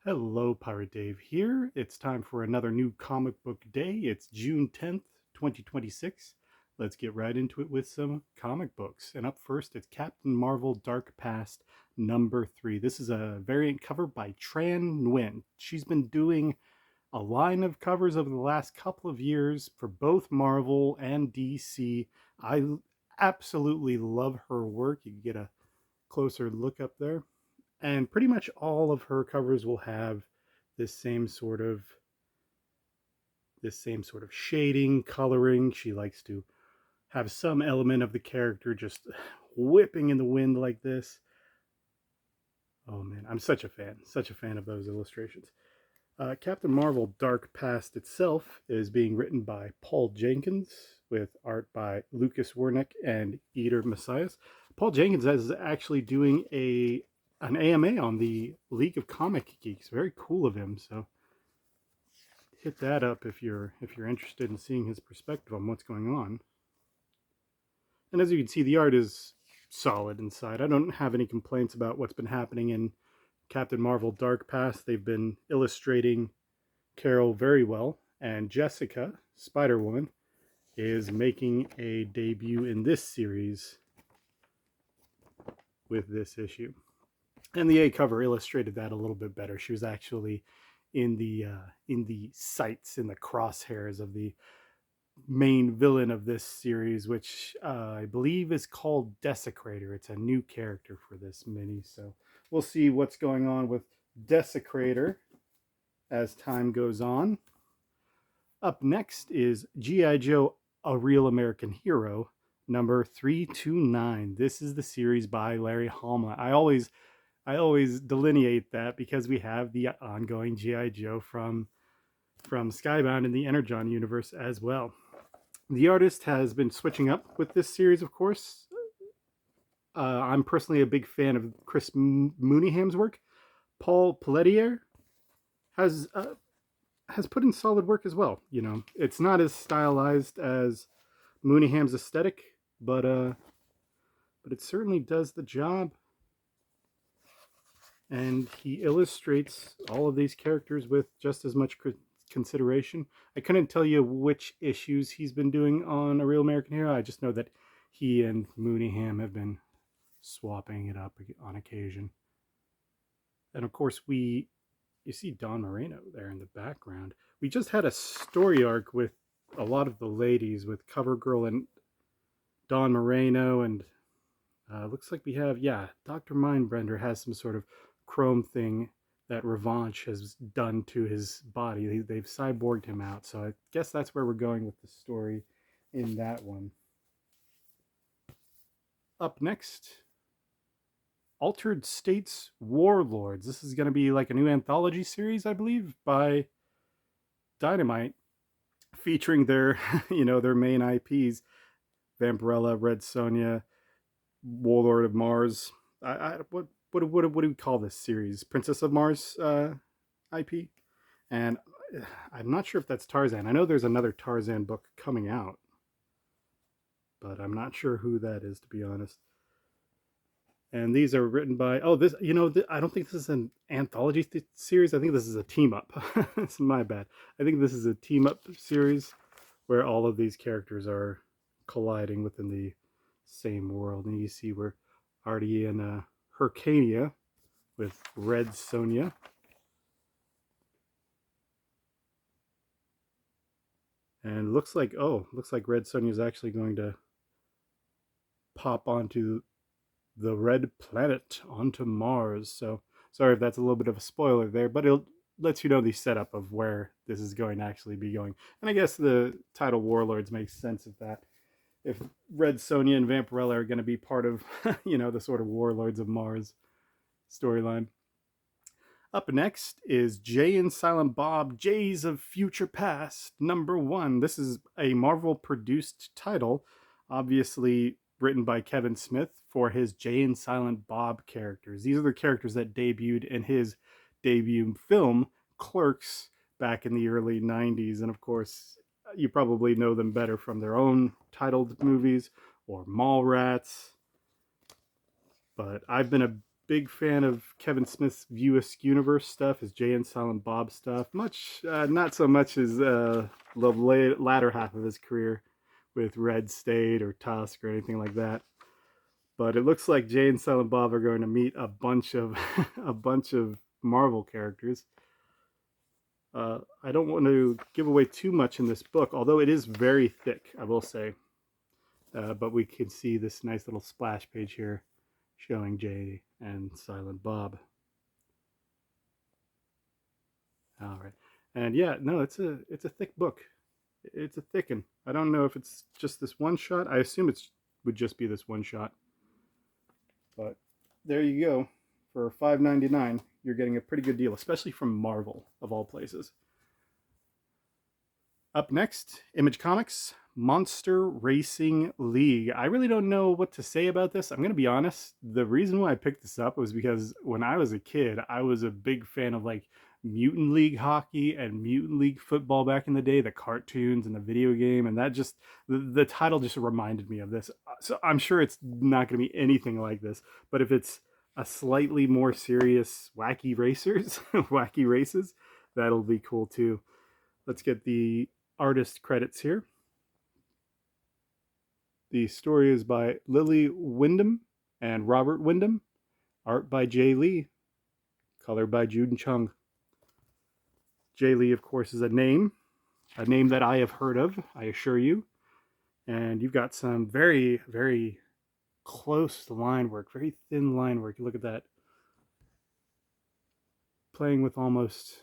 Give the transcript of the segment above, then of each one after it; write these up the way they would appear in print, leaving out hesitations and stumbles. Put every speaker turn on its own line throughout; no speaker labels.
Hello, Pirate Dave here. It's time for another new comic book day. It's June 10th, 2026. Let's get right into it with some comic books. And up first, it's Captain Marvel Dark Past #3. This is a variant cover by Tran Nguyen. She's been doing a line of covers over the last couple of years for both Marvel and DC. I absolutely love her work. You can get a closer look up there, and pretty much all of her covers will have this same sort of shading, coloring. She likes to have some element of the character just whipping in the wind like this. Oh man, I'm such a fan of those illustrations. Captain Marvel Dark Past itself is being written by Paul Jenkins with art by Lucas Wernick and Eater Messias. Paul Jenkins is actually doing an AMA on the League of Comic Geeks. Very cool of him. So hit that up if you're interested in seeing his perspective on what's going on. And as you can see, the art is solid inside. I don't have any complaints about what's been happening in Captain Marvel Dark Past. They've been illustrating Carol very well, and Jessica, Spider-Woman, is making a debut in this series with this issue. And the A cover illustrated that a little bit better. She was actually in the sights, in the crosshairs of the main villain of this series, which I believe is called Desecrator. It's a new character for this mini, so we'll see what's going on with Desecrator as time goes on. Up next is G.I. Joe, A Real American Hero, number 329. This is the series by Larry Hama. I always delineate that because we have the ongoing G.I. Joe from Skybound in the Energon universe as well. The artist has been switching up with this series, of course. I'm personally a big fan of Chris Mooneyham's work. Paul Pelletier has put in solid work as well. You know, it's not as stylized as Mooneyham's aesthetic, but it certainly does the job. And he illustrates all of these characters with just as much consideration. I couldn't tell you which issues he's been doing on A Real American Hero. I just know that he and Mooneyham have been swapping it up on occasion. And of course, you see Don Moreno there in the background. We just had a story arc with a lot of the ladies, with CoverGirl and Don Moreno, and looks like we have, Dr. Mindbender has some sort of chrome thing that Revanche has done to his body. They've cyborged him out, so I guess that's where we're going with the story in that one. Up next, Altered States Warlords. This is going to be like a new anthology series, I believe, by Dynamite, featuring their their main IPs: Vampirella, Red Sonja, Warlord of Mars. What do we call this series? Princess of Mars IP, and I'm not sure if that's Tarzan. I know there's another Tarzan book coming out, but I'm not sure who that is, to be honest. And these are written by I don't think this is an anthology series. I think this is a team up. It's my bad. I think this is a team up series where all of these characters are colliding within the same world. And you see we're already in Hyrcania with Red Sonja. And looks like Red Sonja is actually going to pop onto the red planet, onto Mars. So sorry if that's a little bit of a spoiler there, but it lets you know the setup of where this is going to actually be going. And I guess the title Warlords makes sense of that. If Red Sonja and Vampirella are going to be part of, the sort of Warlords of Mars storyline. Up next is Jay and Silent Bob, Jays of Future Past, #1. This is a Marvel-produced title, obviously written by Kevin Smith for his Jay and Silent Bob characters. These are the characters that debuted in his debut film, Clerks, back in the early 90s. And of course, you probably know them better from their own titled movies or Mallrats. But I've been a big fan of Kevin Smith's View Askew universe stuff, his Jay and Silent Bob stuff. Not so much as the latter half of his career with Red State or Tusk or anything like that. But it looks like Jay and Silent Bob are going to meet a bunch of a bunch of Marvel characters. I don't want to give away too much in this book, although it is very thick, I will say. But we can see this nice little splash page here showing Jay and Silent Bob. All right, and yeah, no, it's a thick book. It's a thick one. I don't know if it's just this one shot. I assume it would just be this one shot. But there you go. For $5.99, you're getting a pretty good deal, especially from Marvel, of all places. Up next, Image Comics, Monster Racing League. I really don't know what to say about this. I'm going to be honest. The reason why I picked this up was because when I was a kid, I was a big fan of like Mutant League hockey and Mutant League football back in the day, the cartoons and the video game. And that just, the title just reminded me of this. So I'm sure it's not going to be anything like this. But if it's a slightly more serious wacky racers, wacky races, that'll be cool too. Let's get the artist credits here. The story is by Lily Wyndham and Robert Wyndham. Art by Jay Lee. Color by Juden Chung. Jay Lee, of course, is a name that I have heard of, I assure you. And you've got some very, very close line work, very thin line work. Look at that. Playing with almost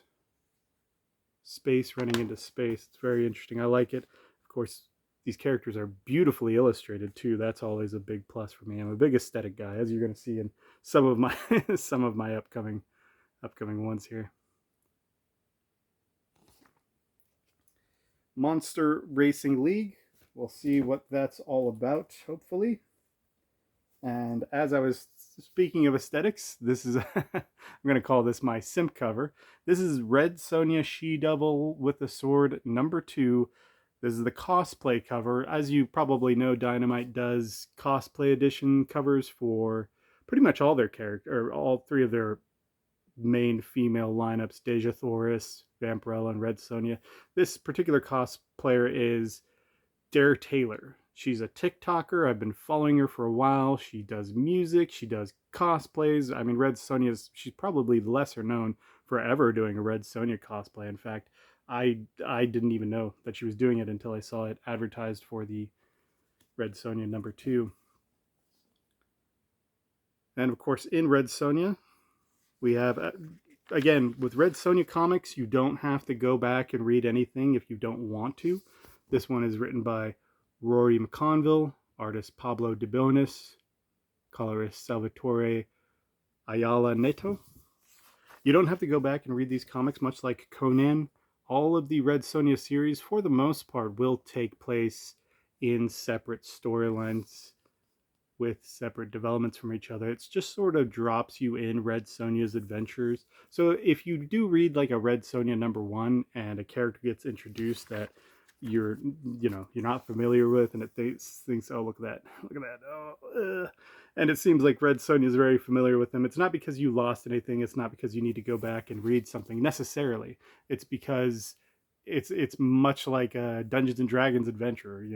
space running into space. It's very interesting. I like it. Of course, these characters are beautifully illustrated too. That's always a big plus for me. I'm a big aesthetic guy, as you're going to see in some of my some of my upcoming ones here. Monster Racing League. We'll see what that's all about, hopefully. And as I was speaking of aesthetics, this is, I'm going to call this my simp cover. This is Red Sonja She-Devil with the Sword #2. This is the cosplay cover. As you probably know, Dynamite does cosplay edition covers for pretty much all their characters, or all three of their main female lineups, Deja Thoris, Vampirella, and Red Sonja. This particular cosplayer is Dare Taylor. She's a TikToker. I've been following her for a while. She does music. She does cosplays. I mean, Red Sonja's, she's probably lesser known for ever doing a Red Sonja cosplay. In fact, I didn't even know that she was doing it until I saw it advertised for the Red Sonja #2. And of course, in Red Sonja, we have, again, with Red Sonja comics, you don't have to go back and read anything if you don't want to. This one is written by Rory McConville, artist Pablo Debonis, colorist Salvatore Ayala Neto. You don't have to go back and read these comics, much like Conan. All of the Red Sonja series, for the most part, will take place in separate storylines with separate developments from each other. It's just sort of drops you in Red Sonja's adventures. So if you do read like a Red Sonja #1 and a character gets introduced that you're not familiar with, and it thinks, oh, look at that, oh, and it seems like Red Sonja is very familiar with them. It's not because you lost anything. It's not because you need to go back and read something necessarily. It's because it's much like a Dungeons and Dragons adventure.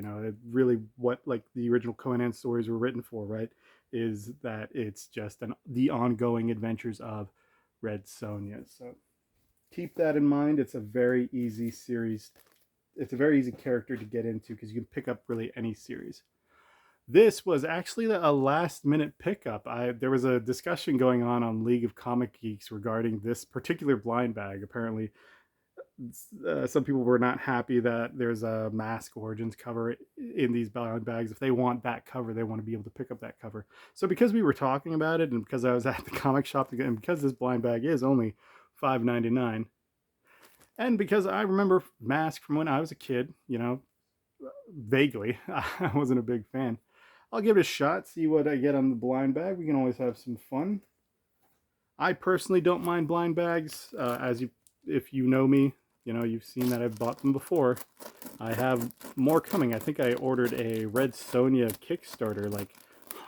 Really what like the original Conan stories were written for, right? Is that it's just the ongoing adventures of Red Sonja. So keep that in mind. It's a very easy series. It's a very easy character to get into because you can pick up really any series. This was actually a last-minute pickup. There was a discussion going on League of Comic Geeks regarding this particular blind bag. Apparently, some people were not happy that there's a Mask Origins cover in these blind bags. If they want that cover, they want to be able to pick up that cover. So because we were talking about it, and because I was at the comic shop, and because this blind bag is only $5.99, and because I remember Mask from when I was a kid, vaguely, I wasn't a big fan. I'll give it a shot, see what I get on the blind bag. We can always have some fun. I personally don't mind blind bags. If you know me, you've seen that I've bought them before. I have more coming. I think I ordered a Red Sonja Kickstarter, like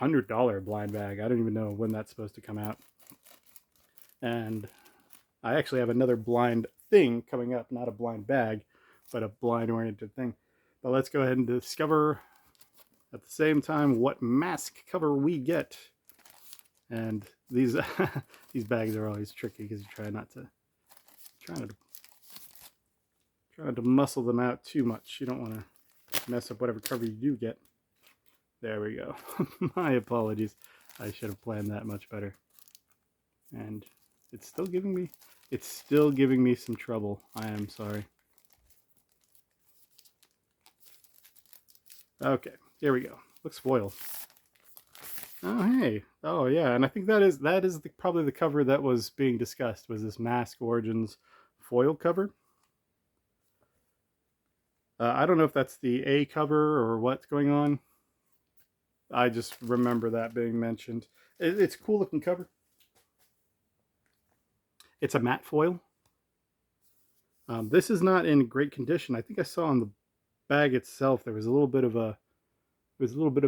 $100 blind bag. I don't even know when that's supposed to come out. And I actually have another blind thing coming up, not a blind bag, but a blind oriented thing. But let's go ahead and discover at the same time what mask cover we get. And these these bags are always tricky because you try not to muscle them out too much. You don't want to mess up whatever cover you do get. There we go. My apologies. I should have planned that much better. And it's still giving me some trouble. I am sorry. Okay, here we go. Looks foil. Oh hey. Oh yeah, and I think that is probably the cover that was being discussed, was this Mask Origins foil cover. I don't know if that's the A cover or what's going on. I just remember that being mentioned. It's a cool looking cover. It's a matte foil. This is not in great condition. I think I saw on the bag itself there was a little bit of a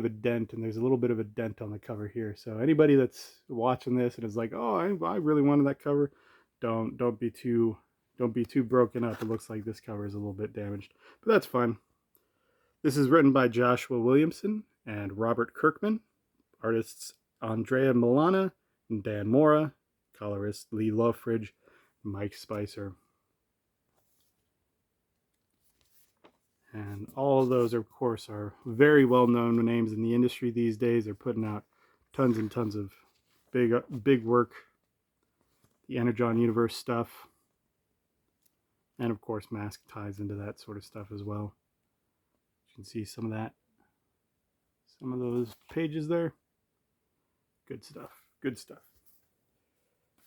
dent, and there's a little bit of a dent on the cover here. So anybody that's watching this and is like, "Oh, I really wanted that cover," don't be too broken up. It looks like this cover is a little bit damaged, but that's fine. This is written by Joshua Williamson and Robert Kirkman, artists Andrea Milana and Dan Mora, colorist Lee Lofridge, Mike Spicer. And all of those, of course, are very well-known names in the industry these days. They're putting out tons and tons of big work. The Energon Universe stuff. And, of course, Mask ties into that sort of stuff as well. You can see some of that. Some of those pages there. Good stuff. Good stuff.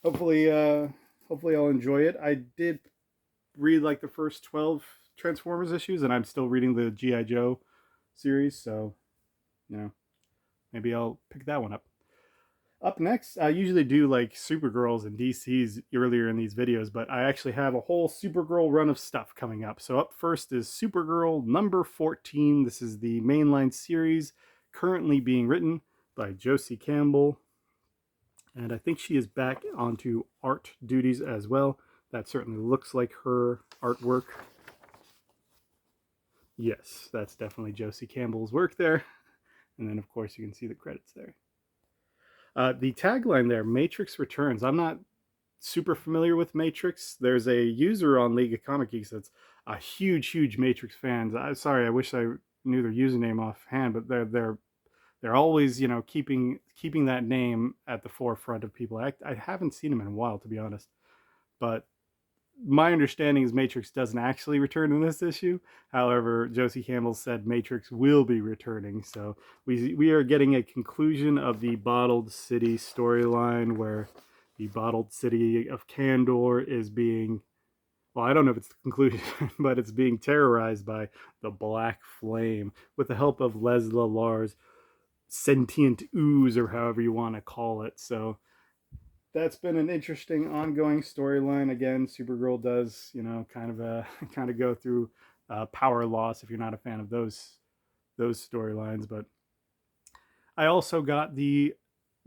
Hopefully I'll enjoy it. I did read like the first 12 Transformers issues, and I'm still reading the G.I. Joe series, so maybe I'll pick that one up. Up next, I usually do like Supergirls and DC's earlier in these videos, but I actually have a whole Supergirl run of stuff coming up. So up first is Supergirl number 14. This is the mainline series currently being written by Josie Campbell, and I think she is back onto art duties as well. That certainly looks like her artwork. Yes, that's definitely Josie Campbell's work there. And then, of course, you can see the credits there. The tagline there, Matrix Returns. I'm not super familiar with Matrix. There's a user on League of Comic Geeks that's a huge Matrix fan. Sorry, I wish I knew their username offhand, but they're always, keeping that name at the forefront of people. I haven't seen them in a while, to be honest. But my understanding is Matrix doesn't actually return in this issue. However, Josie Campbell said Matrix will be returning. So we are getting a conclusion of the Bottled City storyline, where the Bottled City of Kandor is being, well, I don't know if it's the conclusion, but it's being terrorized by the Black Flame with the help of Lesla Lar's sentient ooze, or however you want to call it. So that's been an interesting ongoing storyline. Again, Supergirl does, kind of go through power loss if you're not a fan of those storylines. But I also got the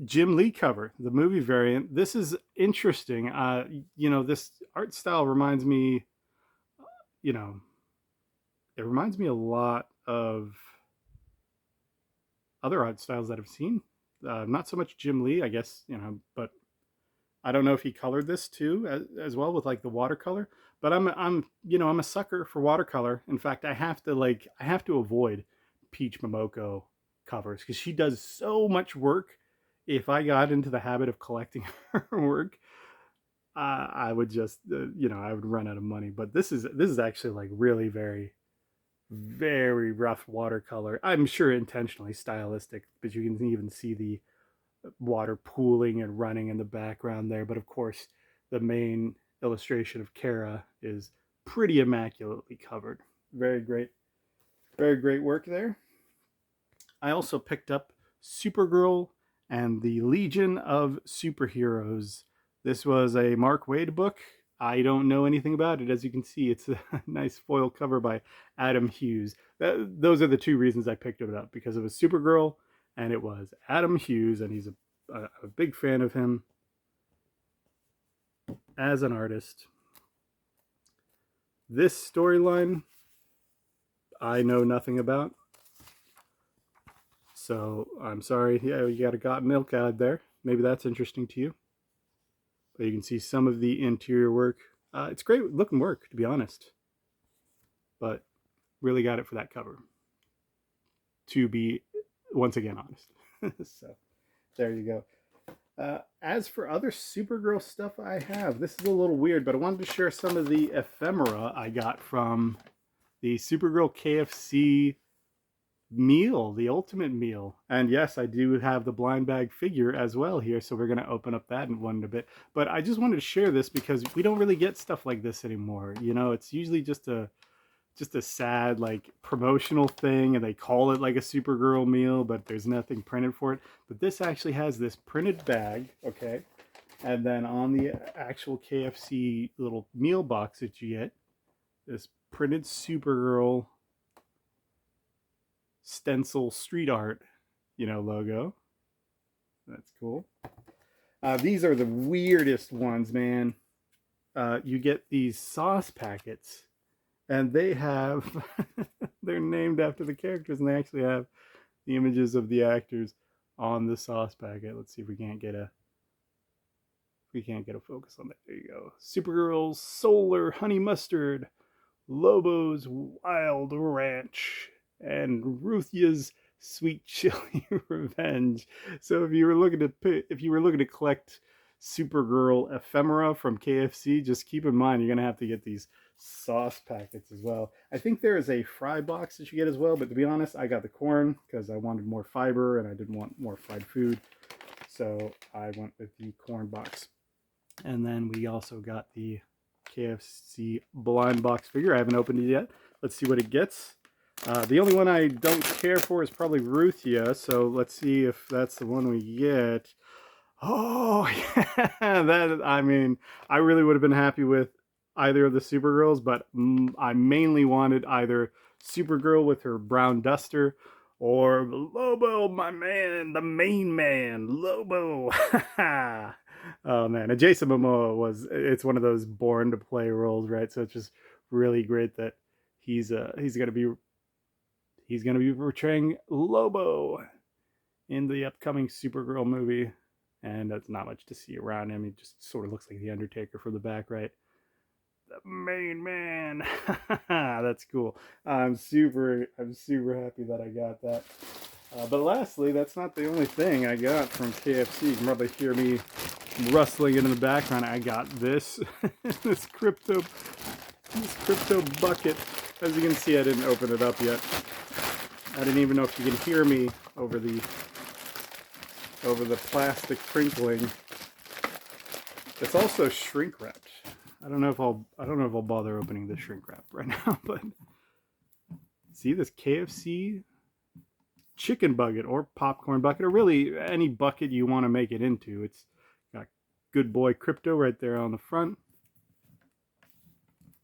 Jim Lee cover, the movie variant. This is interesting. This art style reminds me, it reminds me a lot of other art styles that I've seen. Not so much Jim Lee, I guess, but I don't know if he colored this too as well with like the watercolor, but I'm a sucker for watercolor. In fact, I have to avoid Peach Momoko covers because she does so much work. If I got into the habit of collecting her work, I would just I would run out of money. But this is actually like really very rough watercolor. I'm sure intentionally stylistic, but you can even see the water pooling and running in the background there. But of course, the main illustration of Kara is pretty immaculately covered. Very great work there. I also picked up Supergirl and the Legion of Superheroes. This was a Mark Waid book. I don't know anything about it. As you can see, it's a nice foil cover by Adam Hughes. Those are the two reasons I picked it up, because it was Supergirl and it was Adam Hughes, and he's a big fan of him. as an artist, this storyline I know nothing about. So I'm sorry. Yeah, you got a got milk out there. Maybe that's interesting to you. But you can see some of the interior work. It's great looking work, to be honest. But really got it for that cover. To be, once again, honest. So there you go. As for other Supergirl stuff I have, this is a little weird, but I wanted to share some of the ephemera I got from the Supergirl KFC meal, the ultimate meal. And yes, I do have the blind bag figure as well here, so we're going to open up that in one a bit. But I just wanted to share this because we don't really get stuff like this anymore. You know, it's usually just a sad like promotional thing, and they call it like a Supergirl meal, but there's nothing printed for it. But this actually has this printed bag, okay, and then on the actual KFC little meal box that you get, this printed Supergirl stencil street art, you know, logo. That's cool. These are the weirdest ones, man. You get these sauce packets, and they have they're named after the characters, and they actually have the images of the actors on the sauce packet. Let's see if we can't get a focus on that. There you go. Supergirl's Solar Honey Mustard, Lobo's Wild Ranch, and Ruthia's Sweet Chili Revenge. So if you were looking to collect Supergirl ephemera from KFC, just keep in mind you're gonna have to get these sauce packets as well. I think there is a fry box that you get as well, but to be honest, I got the corn because I wanted more fiber and I didn't want more fried food, so I went with the corn box. And then we also got the KFC blind box figure. I haven't opened it yet. Let's see what it gets. The only one I don't care for is probably Ruthia, so let's see if that's the one we get. Oh, yeah, that, I mean, I really would have been happy with either of the Supergirls, but I mainly wanted either Supergirl with her brown duster or Lobo, my man, the main man, Lobo. Oh man, and Jason Momoa it's one of those born to play roles, right? So it's just really great that he's gonna be portraying Lobo in the upcoming Supergirl movie. And that's not much to see around him. He just sort of looks like the Undertaker from the back, right? The main man. That's cool. I'm super happy that I got that. But lastly, that's not the only thing I got from KFC. You can probably hear me rustling it in the background. I got this this crypto bucket. As you can see, I didn't open it up yet. I didn't even know if you can hear me over the plastic crinkling. It's also shrink wrapped. I don't know if I'll bother opening the shrink wrap right now, but see this KFC chicken bucket or popcorn bucket, or really any bucket you want to make it into. It's got good boy Crypto right there on the front.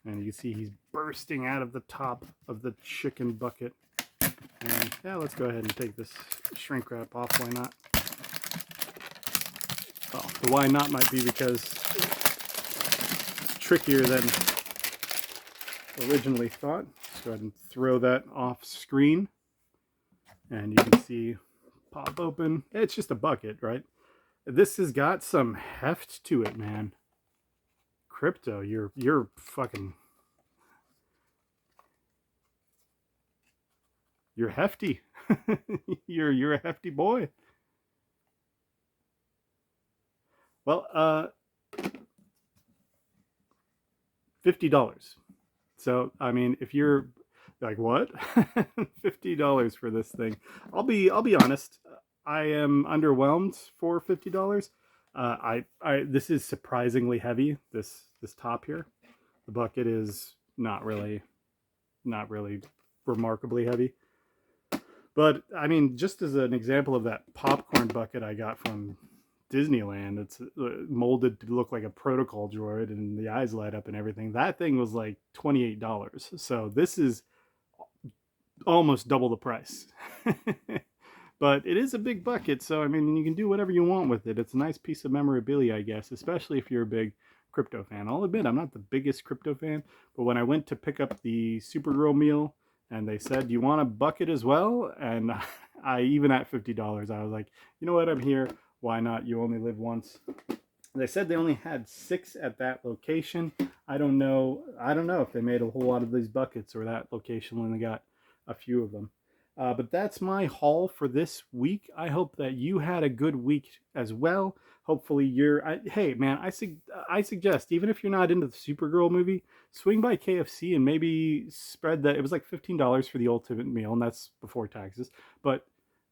And you can see he's bursting out of the top of the chicken bucket. And yeah, let's go ahead and take this shrink wrap off. Why not? Well, the why not might be because it's trickier than originally thought. Let's go ahead and throw that off screen. And you can see pop open. It's just a bucket, right? This has got some heft to it, man. Crypto, you're fucking... You're hefty. You're a hefty boy. Well, $50. So, I mean, if you're like, what? $50 for this thing. I'll be honest. I am underwhelmed for $50. This is surprisingly heavy. This top here, the bucket is not really remarkably heavy. But I mean, just as an example of that popcorn bucket I got from Disneyland, it's molded to look like a protocol droid and the eyes light up and everything. That thing was like $28. So this is almost double the price. But it is a big bucket, so I mean, you can do whatever you want with it. It's a nice piece of memorabilia, I guess, especially if you're a big crypto fan. I'll admit I'm not the biggest crypto fan, but when I went to pick up the Supergirl meal and they said, "Do you want a bucket as well?" And I even at $50, I was like, you know what, I'm here. Why not? You only live once. They said they only had 6 at that location. I don't know. I don't know if they made a whole lot of these buckets or that location only got a few of them. But that's my haul for this week. I hope that you had a good week as well. Hopefully hey man, I suggest, even if you're not into the Supergirl movie, swing by KFC and maybe spread that. It was like $15 for the ultimate meal, and that's before taxes. But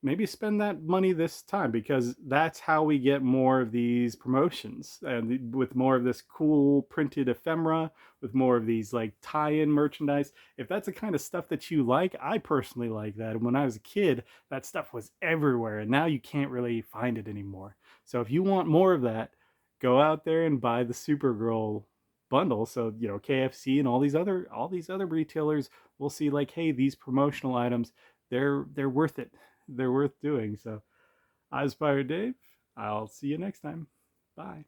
maybe spend that money this time, because that's how we get more of these promotions, and with more of this cool printed ephemera, with more of these like tie-in merchandise. If that's the kind of stuff that you like, I personally like that. And when I was a kid, that stuff was everywhere, and now you can't really find it anymore. So if you want more of that, go out there and buy the Supergirl bundle. So KFC and all these other retailers will see, like, hey, these promotional items, they're worth it. They're worth doing. So I was Pirate Dave. I'll see you next time. Bye.